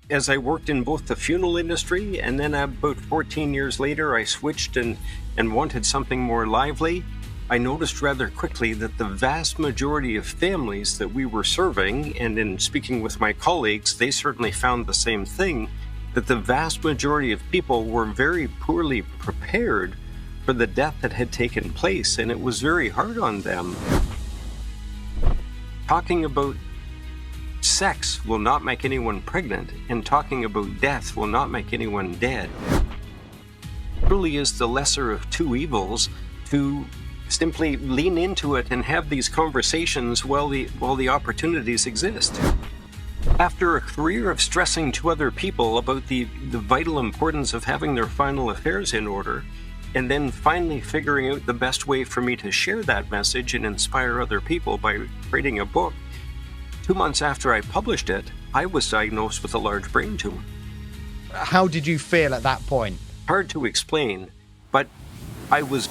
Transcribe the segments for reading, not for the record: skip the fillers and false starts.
as I worked in both the funeral industry and then about 14 years later, I switched and wanted something more lively. I noticed rather quickly that the vast majority of families that we were serving, and in speaking with my colleagues, they certainly found the same thing, that the vast majority of people were very poorly prepared for the death that had taken place, and it was very hard on them. Talking about sex will not make anyone pregnant, and talking about death will not make anyone dead. It truly is the lesser of two evils to simply lean into it and have these conversations while the opportunities exist. After a career of stressing to other people about the vital importance of having their final affairs in order, and then finally figuring out the best way for me to share that message and inspire other people by creating a book, 2 months after I published it, I was diagnosed with a large brain tumor. How did you feel at that point? Hard to explain, but I was...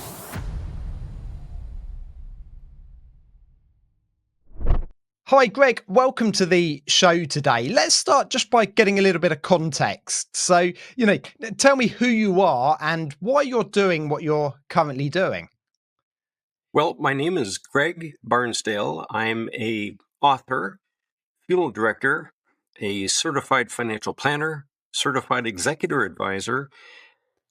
Hi, Greg. Welcome to the show today. Let's start just by getting a little bit of context. So, tell me who you are and why you're doing what you're currently doing. Well, my name is Greg Barnsdale. I'm an author, funeral director, a certified financial planner, certified executive advisor,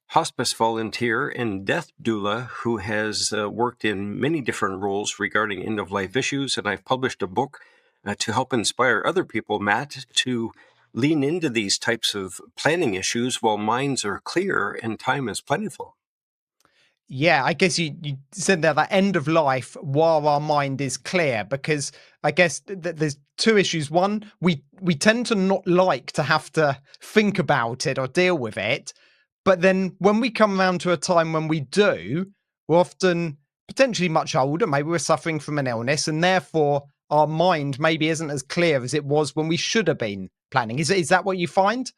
hospice volunteer, and death doula who has worked in many different roles regarding end-of-life issues. And I've published a book to help inspire other people, Matt, to lean into these types of planning issues while minds are clear and time is plentiful. Yeah, I guess you said that end of life while our mind is clear, because I guess there's two issues. One, we tend to not like to have to think about it or deal with it. But then when we come around to a time when we do, we're often potentially much older. Maybe we're suffering from an illness, and therefore our mind maybe isn't as clear as it was when we should have been planning. Is that what you find?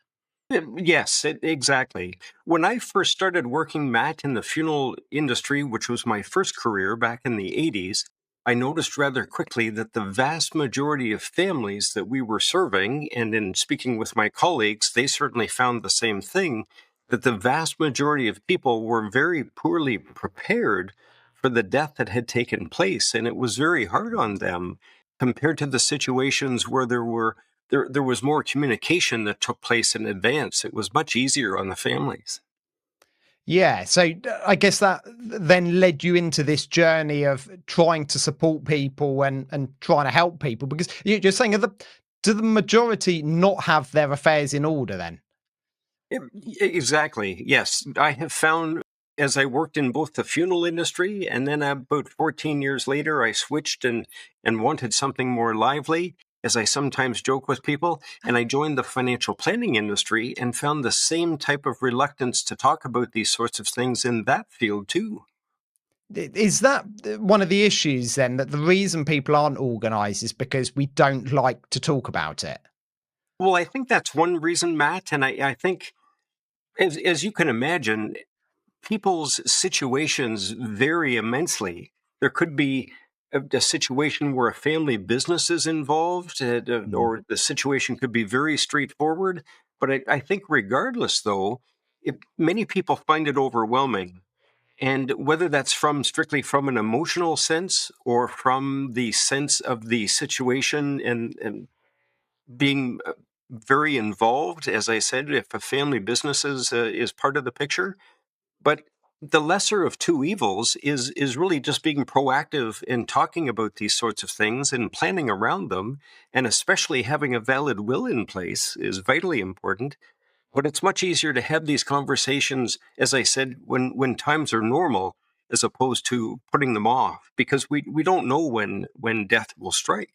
Yes, exactly. When I first started working, Matt, in the funeral industry, which was my first career back in the 80s, I noticed rather quickly that the vast majority of families that we were serving, and in speaking with my colleagues, they certainly found the same thing, that the vast majority of people were very poorly prepared for the death that had taken place. And it was very hard on them compared to the situations where there was more communication that took place in advance. It was much easier on the families. Yeah, so I guess that then led you into this journey of trying to support people and trying to help people, because you're saying, do the majority not have their affairs in order then? Exactly. Yes. I have found, as I worked in both the funeral industry and then about 14 years later, I switched and wanted something more lively, as I sometimes joke with people, and I joined the financial planning industry and found the same type of reluctance to talk about these sorts of things in that field too. Is that one of the issues then, that the reason people aren't organized is because we don't like to talk about it? Well, I think that's one reason, Matt, and I think, as you can imagine, people's situations vary immensely. There could be a situation where a family business is involved, or the situation could be very straightforward. But I think regardless, though, many people find it overwhelming. And whether that's strictly from an emotional sense or from the sense of the situation and being very involved, as I said, if a family business is part of the picture, but the lesser of two evils is really just being proactive in talking about these sorts of things and planning around them, and especially having a valid will in place is vitally important. But it's much easier to have these conversations, as I said, when times are normal, as opposed to putting them off, because we don't know when death will strike.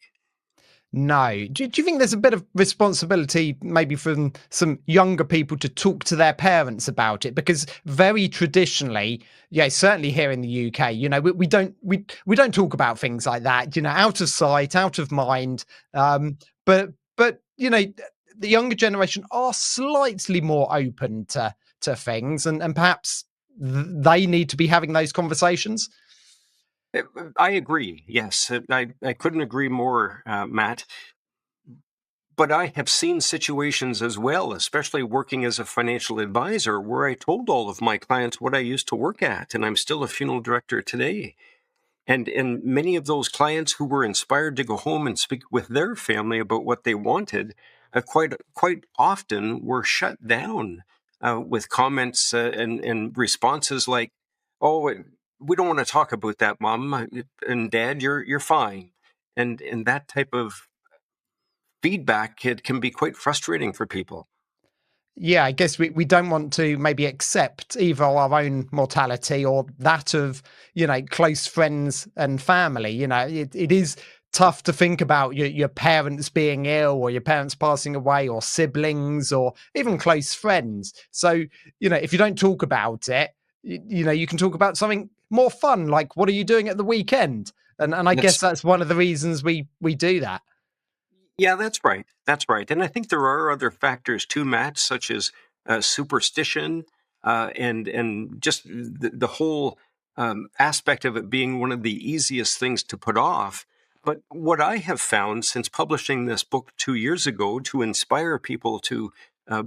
No. Do you think there's a bit of responsibility maybe from some younger people to talk to their parents about it? Because very traditionally, yeah, certainly here in the UK, we don't talk about things like that, out of sight, out of mind. But the younger generation are slightly more open to things, and perhaps they need to be having those conversations. I agree. Yes, I couldn't agree more, Matt. But I have seen situations as well, especially working as a financial advisor, where I told all of my clients what I used to work at, and I'm still a funeral director today. And many of those clients who were inspired to go home and speak with their family about what they wanted, quite often were shut down with comments and responses like, "Oh, we don't want to talk about that, Mom and Dad. You're fine," and that type of feedback, it can be quite frustrating for people. Yeah, I guess we don't want to maybe accept either our own mortality or that of, close friends and family. It is tough to think about your parents being ill or your parents passing away or siblings or even close friends. So, if you don't talk about it, you can talk about something more fun, like what are you doing at the weekend? And I guess That's that's one of the reasons we do that. Yeah, that's right. That's right. And I think there are other factors too, Matt, such as superstition and just the whole aspect of it being one of the easiest things to put off. But what I have found since publishing this book 2 years ago to inspire people to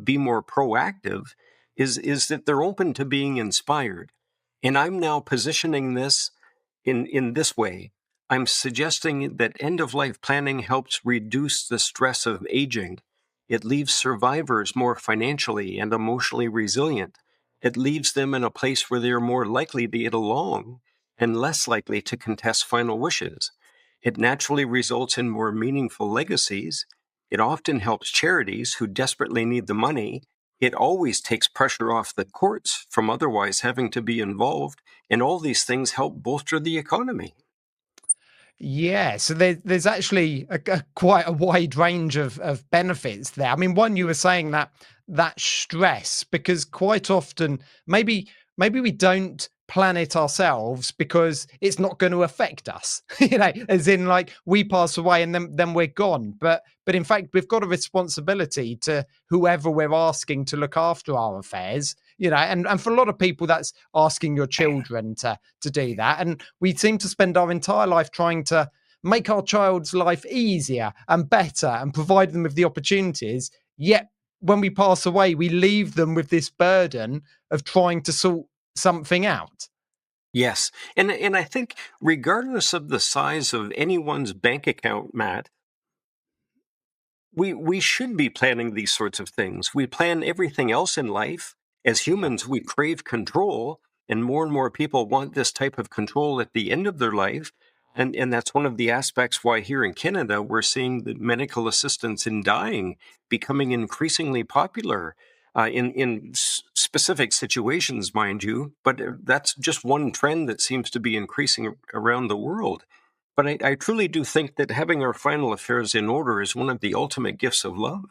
be more proactive is that they're open to being inspired. And I'm now positioning this in this way. I'm suggesting that end of life planning helps reduce the stress of aging. It leaves survivors more financially and emotionally resilient. It leaves them in a place where they are more likely to get along and less likely to contest final wishes. It naturally results in more meaningful legacies. It often helps charities who desperately need the money. It always takes pressure off the courts from otherwise having to be involved, and all these things help bolster the economy. Yeah, so there's actually quite a wide range of benefits there. I mean, one, you were saying that stress, because quite often maybe we don't plan it ourselves because it's not going to affect us. As in, like, we pass away and then we're gone. But in fact, we've got a responsibility to whoever we're asking to look after our affairs. And for a lot of people, that's asking your children to do that. And we seem to spend our entire life trying to make our child's life easier and better and provide them with the opportunities. Yet when we pass away, we leave them with this burden of trying to sort something out. Yes. And I think regardless of the size of anyone's bank account, Matt, we should be planning these sorts of things. We plan everything else in life. As humans, we crave control, and more people want this type of control at the end of their life. And that's one of the aspects why here in Canada we're seeing the medical assistance in dying becoming increasingly popular in specific situations, mind you. But that's just one trend that seems to be increasing around the world. But I truly do think that having our final affairs in order is one of the ultimate gifts of love.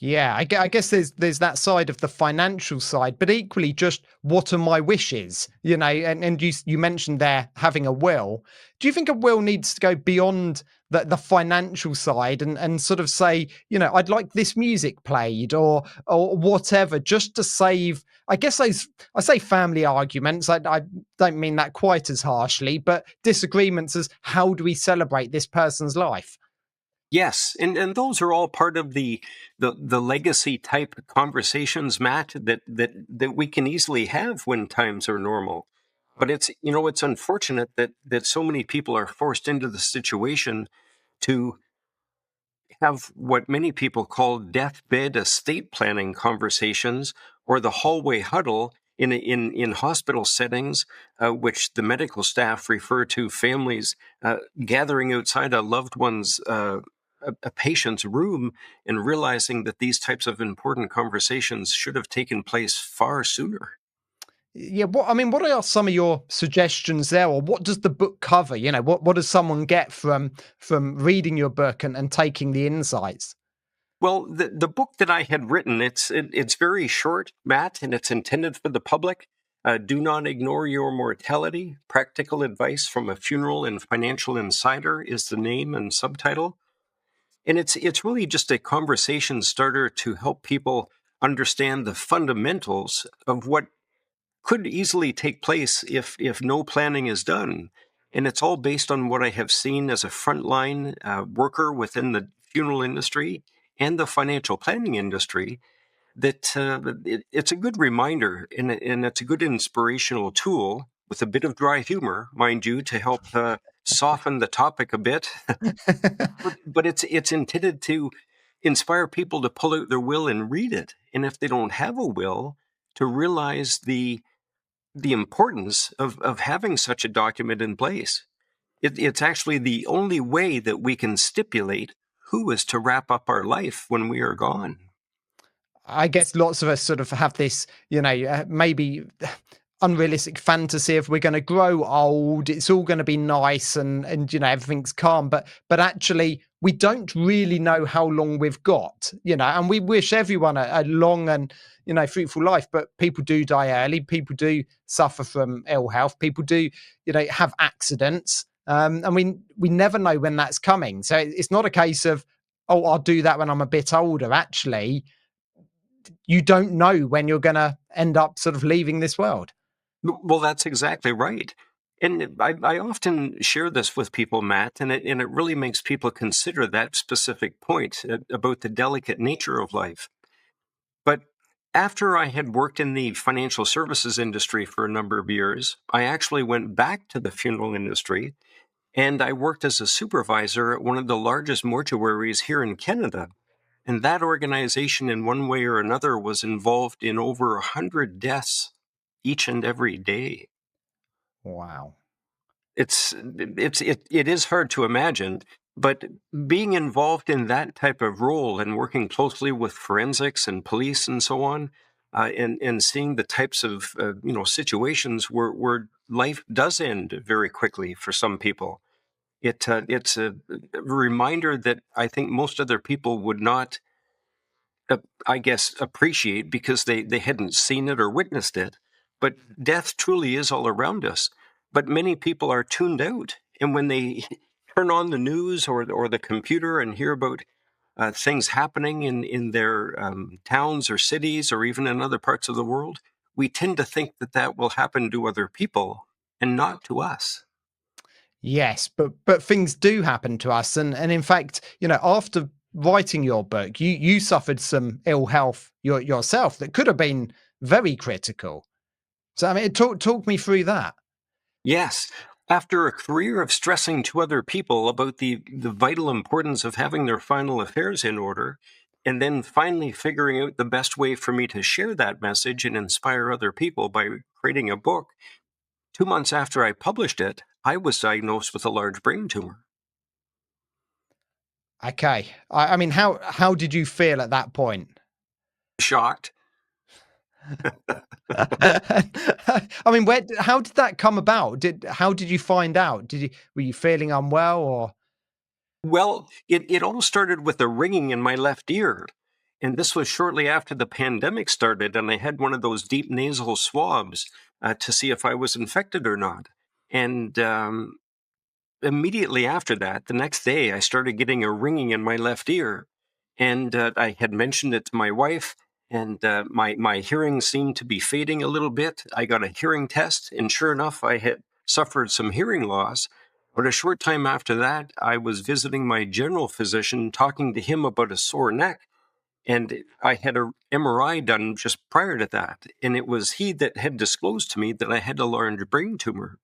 Yeah, I guess there's that side of the financial side, but equally just what are my wishes, and you mentioned there having a will. Do you think a will needs to go beyond the financial side and sort of say, I'd like this music played or whatever, just to save, I guess I say family arguments. I don't mean that quite as harshly, but disagreements as how do we celebrate this person's life? Yes, and those are all part of the legacy type conversations, Matt, that we can easily have when times are normal. But it's unfortunate that so many people are forced into the situation to have what many people call deathbed estate planning conversations or the hallway huddle in hospital settings, which the medical staff refer to families gathering outside a loved one's a patient's room and realizing that these types of important conversations should have taken place far sooner. Yeah, what are some of your suggestions there, or what does the book cover? What does someone get from reading your book and taking the insights? Well, the book that I had written, it's very short, Matt, and it's intended for the public. Do not ignore your mortality. Practical advice from a funeral and financial insider is the name and subtitle. And it's really just a conversation starter to help people understand the fundamentals of what could easily take place if no planning is done. And it's all based on what I have seen as a frontline worker within the funeral industry and the financial planning industry that it's a good reminder, and it's a good inspirational tool with a bit of dry humor, mind you, to help soften the topic a bit. But it's intended to inspire people to pull out their will and read it, and if they don't have a will, to realize the importance of having such a document in place. It's actually the only way that we can stipulate who is to wrap up our life when we are gone. I guess lots of us sort of have this, maybe unrealistic fantasy of we're going to grow old, it's all going to be nice, and everything's calm. But actually, we don't really know how long we've got, and we wish everyone a long and fruitful life. But people do die early. People do suffer from ill health. People do, have accidents. And we never know when that's coming. So it's not a case of, oh, I'll do that when I'm a bit older. Actually, you don't know when you're going to end up sort of leaving this world. Well, that's exactly right. And I often share this with people, Matt, and it really makes people consider that specific point about the delicate nature of life. But after I had worked in the financial services industry for a number of years, I actually went back to the funeral industry, and I worked as a supervisor at one of the largest mortuaries here in Canada. And that organization, in one way or another, was involved in over 100 deaths each and every day. Wow. It is hard to imagine, but being involved in that type of role and working closely with forensics and police and so on, and seeing the types of situations where life does end very quickly for some people, it's a reminder that I think most other people would not, I guess, appreciate because they hadn't seen it or witnessed it. But death truly is all around us. But many people are tuned out. And when they turn on the news or the computer and hear about things happening in their towns or cities or even in other parts of the world, we tend to think that that will happen to other people and not to us. Yes, but things do happen to us, and in fact, after writing your book, you suffered some ill health yourself that could have been very critical. So I mean, talk me through that. Yes. After a career of stressing to other people about the vital importance of having their final affairs in order, and then finally figuring out the best way for me to share that message and inspire other people by creating a book, 2 months after I published it, I was diagnosed with a large brain tumor. Okay, I mean, how did you feel at that point? Shocked. I mean, how did that come about? How did you find out? Were you feeling unwell or? Well, it all started with a ringing in my left ear. And this was shortly after the pandemic started, and I had one of those deep nasal swabs to see if I was infected or not. And immediately after that, the next day, I started getting a ringing in my left ear. And I had mentioned it to my wife, and my hearing seemed to be fading a little bit. I got a hearing test, and sure enough, I had suffered some hearing loss. But a short time after that, I was visiting my general physician, talking to him about a sore neck. And I had an MRI done just prior to that. And it was he that had disclosed to me that I had a large brain tumor.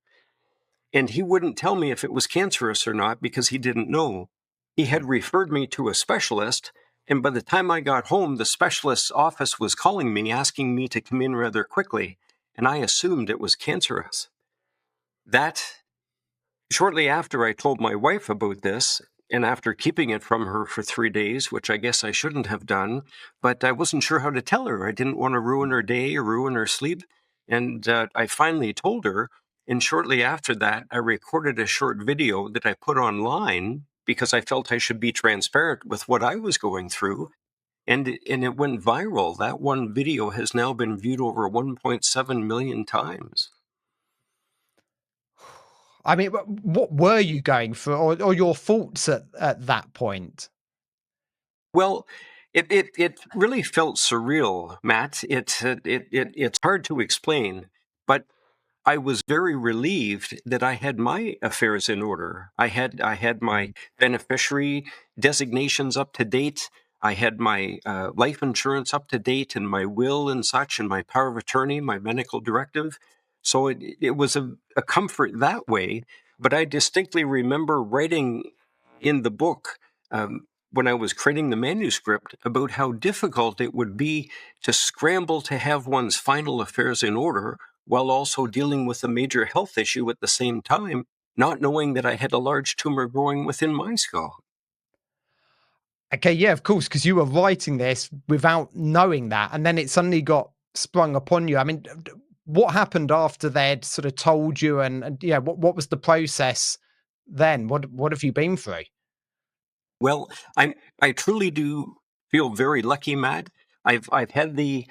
And he wouldn't tell me if it was cancerous or not because he didn't know. He had referred me to a specialist, and by the time I got home, the specialist's office was calling me, asking me to come in rather quickly, and I assumed it was cancerous. That, shortly after I told my wife about this, and after keeping it from her for 3 days, which I guess I shouldn't have done, but I wasn't sure how to tell her. I didn't want to ruin her day or ruin her sleep. And I finally told her. And shortly after that, I recorded a short video that I put online because I felt I should be transparent with what I was going through. And it went viral. That one video has now been viewed over 1.7 million times. I mean, what were you going for, or your thoughts at that point? Well, it really felt surreal, Matt. It's hard to explain, but I was very relieved that I had my affairs in order. I had my beneficiary designations up to date. I had my life insurance up to date, and my will and such, and my power of attorney, my medical directive. So it was a comfort that way. But I distinctly remember writing in the book, when I was creating the manuscript, about how difficult it would be to scramble to have one's final affairs in order while also dealing with a major health issue at the same time, not knowing that I had a large tumor growing within my skull. Okay, yeah, of course, because you were writing this without knowing that, and then it suddenly got sprung upon you. I mean, what happened after they'd sort of told you, and yeah, what was the process then? What have you been through? Well, I truly do feel very lucky, Matt. I've had the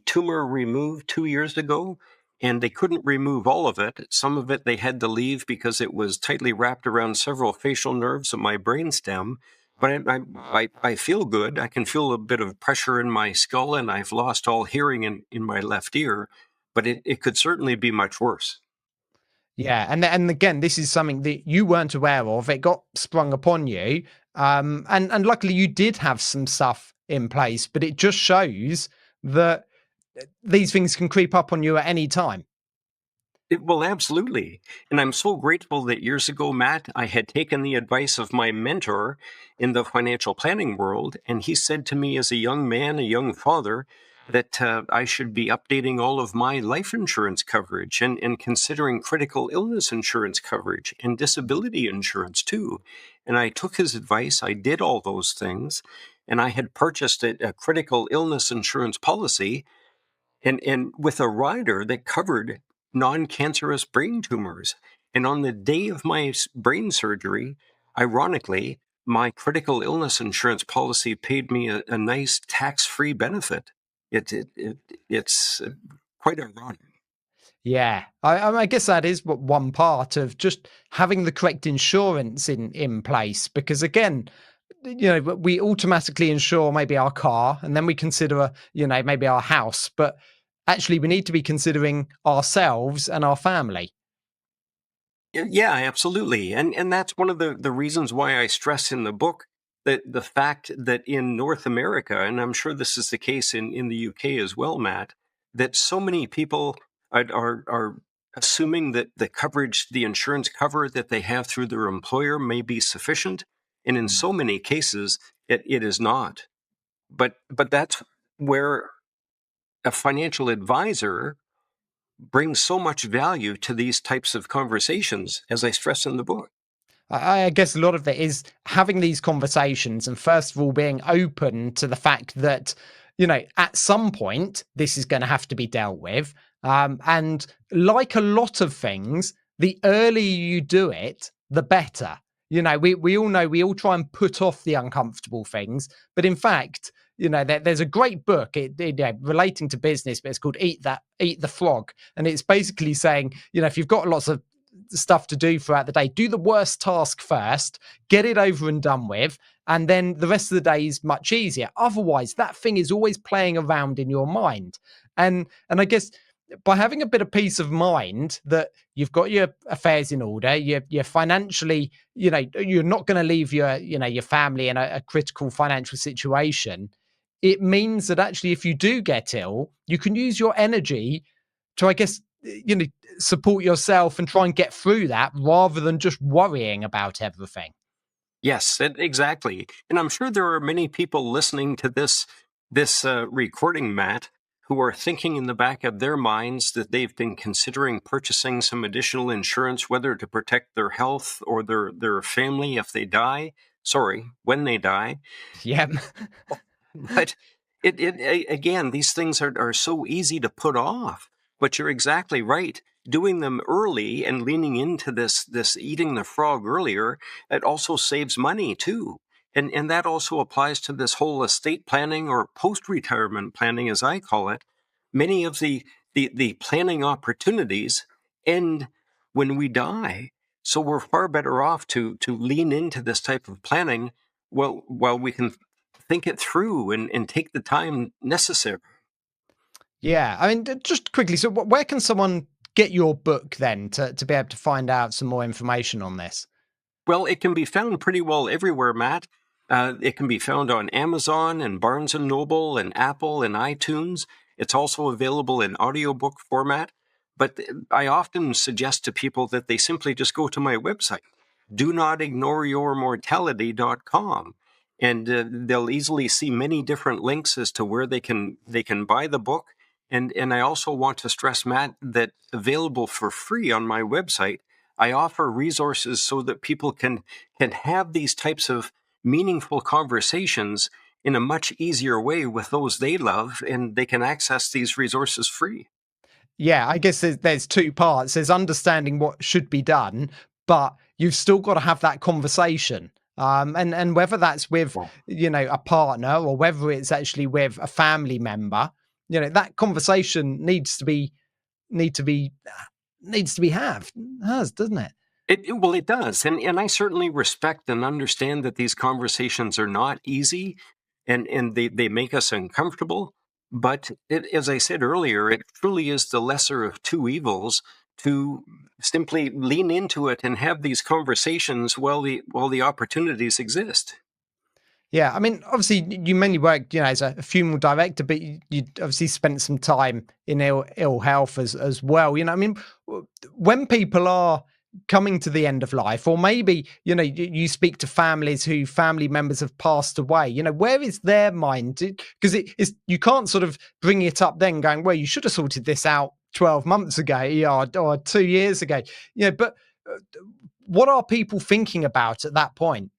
tumor removed 2 years ago, and they couldn't remove all of it. Some of it they had to leave because it was tightly wrapped around several facial nerves of my brainstem. But I feel good. I can feel a bit of pressure in my skull, and I've lost all hearing in my left ear. But it could certainly be much worse. Yeah, and again, this is something that you weren't aware of. It got sprung upon you, and luckily you did have some stuff in place. But it just shows that these things can creep up on you at any time. Well, absolutely. And I'm so grateful that years ago, Matt, I had taken the advice of my mentor in the financial planning world. And he said to me as a young man, a young father, that I should be updating all of my life insurance coverage and considering critical illness insurance coverage and disability insurance too. And I took his advice. I did all those things. And I had purchased a critical illness insurance policy and with a rider that covered non-cancerous brain tumors. And on the day of my brain surgery, ironically, my critical illness insurance policy paid me a nice tax-free benefit. It's quite ironic. Yeah, I guess that is what one part of just having the correct insurance in place. Because again, we automatically insure maybe our car, and then we consider maybe our house, but actually we need to be considering ourselves and our family. Yeah, absolutely. And that's one of the reasons why I stress in the book that the fact that in North America, and I'm sure this is the case in the UK as well, Matt, that so many people are assuming that the coverage, the insurance cover that they have through their employer may be sufficient. And in so many cases, it is not. But that's where a financial advisor brings so much value to these types of conversations, as I stress in the book. I guess a lot of it is having these conversations and first of all being open to the fact that, at some point this is going to have to be dealt with. And like a lot of things, the earlier you do it, the better. We all know we all try and put off the uncomfortable things, but in fact, there's a great book relating to business, but it's called Eat the Frog. And it's basically saying, if you've got lots of stuff to do throughout the day, do the worst task first, get it over and done with, and then the rest of the day is much easier. Otherwise, that thing is always playing around in your mind. And I guess by having a bit of peace of mind that you've got your affairs in order, you're financially, you're not going to leave your family in a critical financial situation. It means that actually, if you do get ill, you can use your energy to, I guess, support yourself and try and get through that rather than just worrying about everything. Yes, exactly. And I'm sure there are many people listening to this recording, Matt, who are thinking in the back of their minds that they've been considering purchasing some additional insurance, whether to protect their health or their family if they die. Sorry, when they die. Yeah. But again, these things are so easy to put off. But you're exactly right. Doing them early and leaning into this eating the frog earlier, it also saves money too. And that also applies to this whole estate planning or post-retirement planning, as I call it. Many of the planning opportunities end when we die. So we're far better off to lean into this type of planning while we can think it through and take the time necessary. Yeah. I mean, just quickly, so where can someone get your book then to be able to find out some more information on this? Well, it can be found pretty well everywhere, Matt. It can be found on Amazon and Barnes and Noble and Apple and iTunes. It's also available in audiobook format. But I often suggest to people that they simply just go to my website, do not ignore your mortality.com. And they'll easily see many different links as to where they can buy the book. And I also want to stress, Matt, that available for free on my website, I offer resources so that people can have these types of meaningful conversations in a much easier way with those they love, and they can access these resources free. Yeah, I guess there's two parts. There's understanding what should be done, but you've still got to have that conversation. And whether that's with, Yeah. a partner or whether it's actually with a family member, that conversation need to be needs to be has, doesn't it? Well, it does, and I certainly respect and understand that these conversations are not easy, and they make us uncomfortable. But as I said earlier, it truly is the lesser of two evils to simply lean into it and have these conversations while the opportunities exist. Yeah, I mean, obviously, you mainly work, as a funeral director, but you obviously spent some time in ill health as well. I mean, when people are coming to the end of life, or maybe you speak to families who family members have passed away. Where is their mind? Because is you can't sort of bring it up then, going, well, you should have sorted this out 12 months ago, or 2 years ago. But what are people thinking about at that point?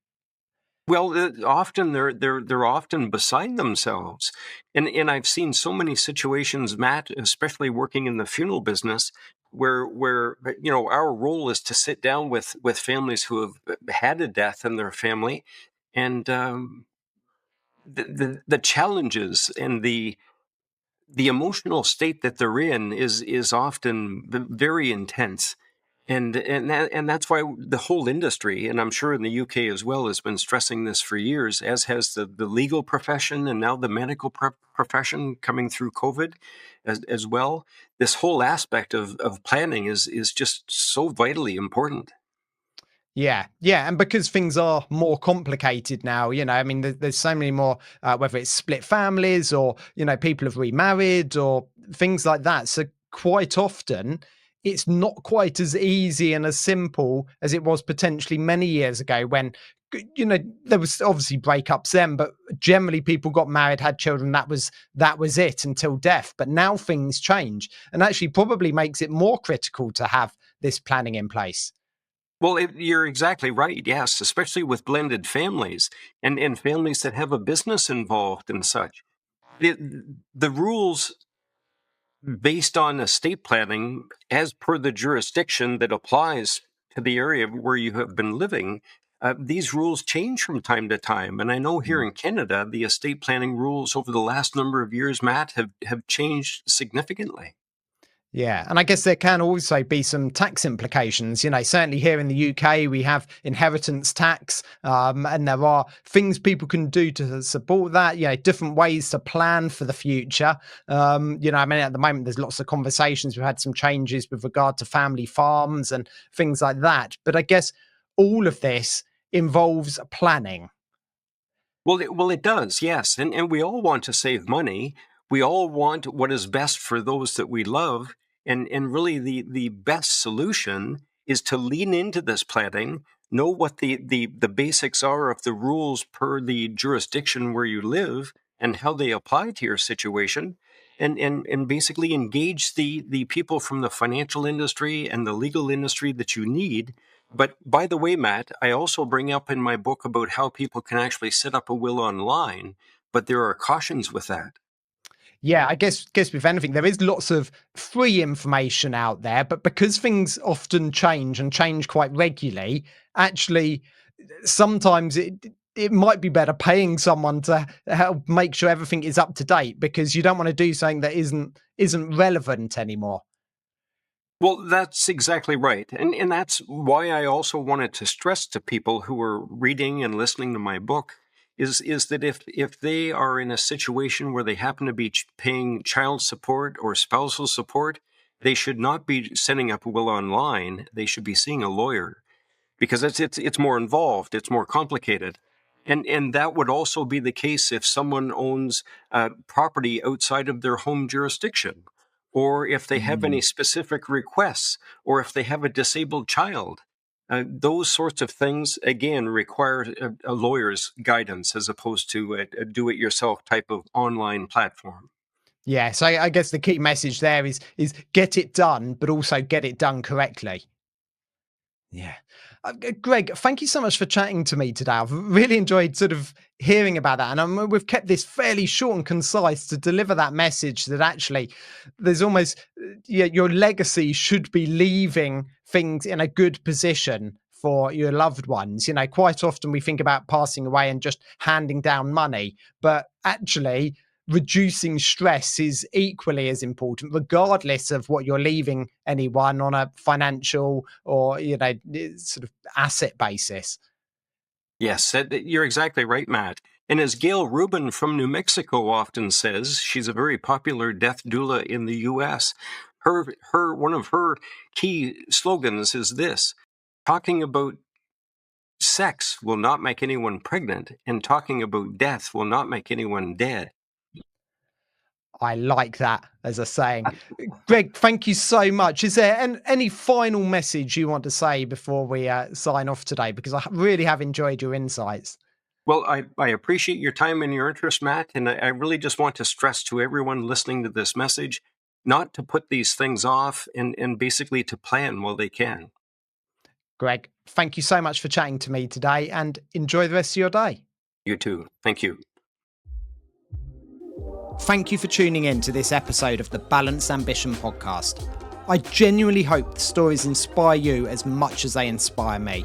Well, often they're often beside themselves, and I've seen so many situations, Matt, especially working in the funeral business, where our role is to sit down with families who have had a death in their family, and the challenges and the emotional state that they're in is often very intense. And that's why the whole industry, and I'm sure in the UK as well, has been stressing this for years, as has the legal profession and now the medical profession coming through COVID as well. This whole aspect of planning is just so vitally important. Yeah, yeah, and because things are more complicated now, I mean, there's so many more, whether it's split families or people have remarried or things like that. So quite often, it's not quite as easy and as simple as it was potentially many years ago when. There was obviously breakups then, but generally people got married, had children. That was it until death. But now things change, and actually probably makes it more critical to have this planning in place. Well, you're exactly right. Yes, especially with blended families and families that have a business involved and such. The rules based on estate planning, as per the jurisdiction that applies to the area where you have been living, these rules change from time to time. And I know here in Canada, the estate planning rules over the last number of years, Matt, have changed significantly. Yeah, and I guess there can also be some tax implications. Certainly here in the UK, we have inheritance tax, and there are things people can do to support that. Different ways to plan for the future. I mean, at the moment, there's lots of conversations. We've had some changes with regard to family farms and things like that. But I guess all of this involves planning. Well, it does, yes. And we all want to save money. We all want what is best for those that we love. And really, the best solution is to lean into this planning, know what the basics are of the rules per the jurisdiction where you live and how they apply to your situation. And basically engage the people from the financial industry and the legal industry that you need. But by the way, Matt, I also bring up in my book about how people can actually set up a will online, but there are cautions with that. Yeah, I guess with anything, there is lots of free information out there, but because things often change and change quite regularly, actually sometimes it might be better paying someone to help make sure everything is up to date because you don't want to do something that isn't relevant anymore. Well, that's exactly right. And that's why I also wanted to stress to people who are reading and listening to my book is that if they are in a situation where they happen to be paying child support or spousal support, they should not be setting up a will online. They should be seeing a lawyer, because it's more involved, it's more complicated. And that would also be the case if someone owns property outside of their home jurisdiction, or if they have any specific requests, or if they have a disabled child. Those sorts of things, again, require a lawyer's guidance as opposed to a do-it-yourself type of online platform. Yeah, so I guess the key message there is get it done, but also get it done correctly. Yeah. Greg, thank you so much for chatting to me today. I've really enjoyed sort of hearing about that. And we've kept this fairly short and concise to deliver that message that actually there's almost, your legacy should be leaving things in a good position for your loved ones. Quite often we think about passing away and just handing down money, but actually reducing stress is equally as important, regardless of what you're leaving anyone on a financial or, sort of asset basis. Yes, you're exactly right, Matt. And as Gail Rubin from New Mexico often says, she's a very popular death doula in the U.S. One of her key slogans is this: talking about sex will not make anyone pregnant, and talking about death will not make anyone dead. I like that as a saying. Greg, thank you so much. Is there any final message you want to say before we sign off today? Because I really have enjoyed your insights. Well, I appreciate your time and your interest, Matt, and I really just want to stress to everyone listening to this message not to put these things off and basically to plan while they can. Greg, thank you so much for chatting to me today, and enjoy the rest of your day. You too. Thank you. Thank you for tuning in to this episode of the Balanced Ambition podcast. I genuinely hope the stories inspire you as much as they inspire me.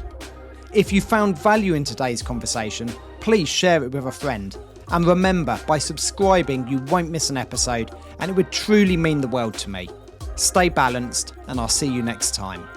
If you found value in today's conversation, please share it with a friend. And remember, by subscribing, you won't miss an episode, and it would truly mean the world to me. Stay balanced, and I'll see you next time.